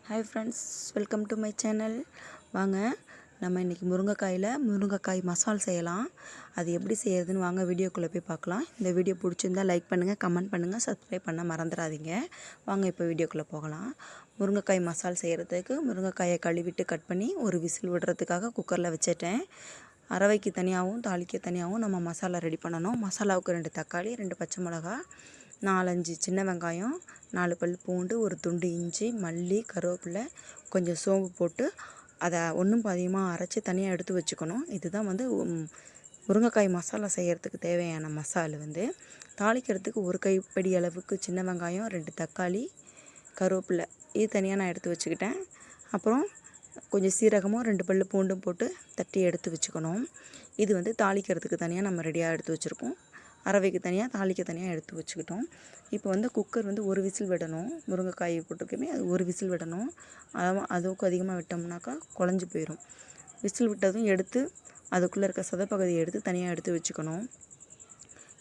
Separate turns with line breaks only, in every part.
Hi friends, welcome to my channel. வாங்க நம்ம இன்றைக்கி முருங்கைக்காய் மசால் செய்யலாம். அது எப்படி செய்யறதுன்னு வாங்க வீடியோக்குள்ளே போய் பார்க்கலாம். இந்த வீடியோ பிடிச்சிருந்தால் லைக் பண்ணுங்கள், கமெண்ட் பண்ணுங்கள், சப்ஸ்கிரைப் பண்ண மறந்துடாதீங்க. வாங்க இப்போ வீடியோக்குள்ளே போகலாம். முருங்கைக்காய் மசால் செய்கிறதுக்கு முருங்கைக்காயை கழுவிட்டு கட் பண்ணி ஒரு விசில் விடுறதுக்காக குக்கரில் வச்சுட்டேன். அரவைக்கு தனியாகவும் தாளிக்க தனியாகவும் நம்ம மசாலா ரெடி பண்ணணும். மசாலாவுக்கு 2 தக்காளி, 2 பச்சை மிளகா, 4-5 சின்ன வெங்காயம், 4 பல் பூண்டு, ஒரு துண்டு இஞ்சி, மல்லி, கருவேப்பிலை, கொஞ்சம் சோம்பு போட்டு அதை ஒன்றும் பாதியமாக அரைச்சி தனியாக எடுத்து வச்சுக்கணும். இதுதான் முருங்கைக்காய் மசாலா செய்கிறதுக்கு தேவையான மசாலா. தாளிக்கிறதுக்கு ஒரு கைப்பிடி அளவுக்கு சின்ன வெங்காயம், 2 தக்காளி, கருவேப்பிலை இது தனியாக நான் எடுத்து வச்சுக்கிட்டேன். அப்புறம் கொஞ்சம் சீரகமும் 2 பல் பூண்டும் போட்டு தட்டி எடுத்து வச்சுக்கணும். இது தாளிக்கிறதுக்கு தனியாக நம்ம ரெடியாக எடுத்து வச்சுருக்கோம். அரவைக்கு தனியாக தாளிக்க தனியாக எடுத்து வச்சுக்கிட்டோம். இப்போ குக்கர் ஒரு விசில் விடணும். முருங்கைக்காய் போட்டுக்குமே அது ஒரு விசில் விடணும். அதுக்கு அதிகமாக விட்டோம்னாக்கா குழஞ்சி போயிடும். விசில் விட்டதும் எடுத்து அதுக்குள்ளே இருக்க சதப்பகுதியை எடுத்து தனியாக எடுத்து வச்சுக்கணும்.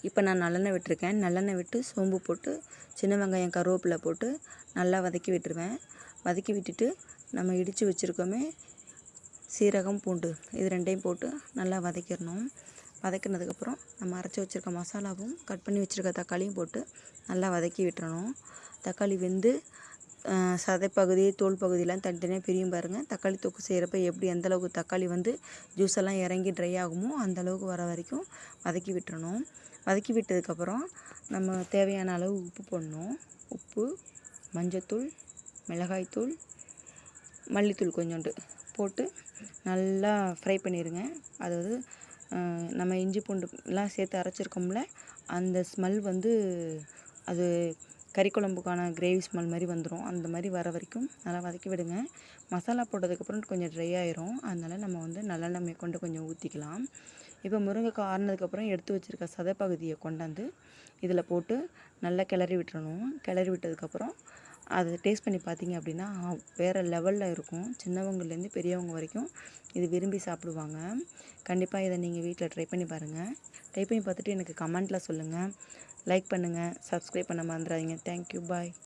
இப்போ நான் நல்லெண்ணெய் விட்டுருக்கேன். நல்லெண்ணெய் விட்டு சோம்பு போட்டு சின்ன வெங்காயம் கருவேப்பிலை போட்டு நல்லா வதக்கி விட்டுருவேன். வதக்கி விட்டுட்டு நம்ம இடித்து வச்சுருக்கோமே சீரகம் பூண்டு இது 2ஐயும் போட்டு நல்லா வதக்கிடணும். வதக்கினதுக்கப்புறம் நம்ம அரைச்சி வச்சுருக்க மசாலாவும் கட் பண்ணி வச்சுருக்க தக்காளியும் போட்டு நல்லா வதக்கி விட்டுறணும். தக்காளி வெந்து சதைப்பகுதி தோல் பகுதியெலாம் தனித்தனியாக பிரியும் பாருங்கள். தக்காளி தொக்கு செய்கிறப்ப எப்படி எந்தளவுக்கு தக்காளி ஜூஸ் எல்லாம் இறங்கி ட்ரை ஆகுமோ அந்தளவுக்கு வர வரைக்கும் வதக்கி விட்டுறணும். வதக்கி விட்டதுக்கப்புறம் நம்ம தேவையான அளவு உப்பு போடணும். உப்பு, மஞ்சத்தூள், மிளகாய்த்தூள், மல்லித்தூள் கொஞ்சோண்டு போட்டு நல்லா ஃப்ரை பண்ணிடுங்க. அதாவது நம்ம இஞ்சி பூண்டுலாம் சேர்த்து அரைச்சிருக்கோம்ல, அந்த ஸ்மெல் அது கறி குழம்புக்கான கிரேவி ஸ்மெல் மாதிரி வந்துடும். அந்த மாதிரி வர வரைக்கும் நல்லா வதக்கி விடுங்க. மசாலா போட்டதுக்கப்புறம் கொஞ்சம் ட்ரை ஆயிரும். அதனால் நம்ம நல்லெண்ணெய் மேற்கொண்டு கொஞ்சம் ஊற்றிக்கலாம். இப்போ முருங்கைக்காய் ஆறுனதுக்கப்புறம் எடுத்து வச்சுருக்க சதைப்பகுதியை கொண்டாந்து இதில் போட்டு நல்லா கிளறி விட்டுறணும். கிளறி விட்டதுக்கப்புறம் அதை டேஸ்ட் பண்ணி பார்த்தீங்க அப்படின்னா வேறு லெவலில் இருக்கும். சின்னவங்கலேருந்து பெரியவங்க வரைக்கும் இது விரும்பி சாப்பிடுவாங்க. கண்டிப்பாக இதை நீங்கள் வீட்டில் ட்ரை பண்ணி பாருங்கள். ட்ரை பண்ணி பார்த்துட்டு எனக்கு கமெண்ட்டில் சொல்லுங்கள். லைக் பண்ணுங்கள், சப்ஸ்கிரைப் பண்ண மறந்துடாதீங்க. தேங்க்யூ, பாய்.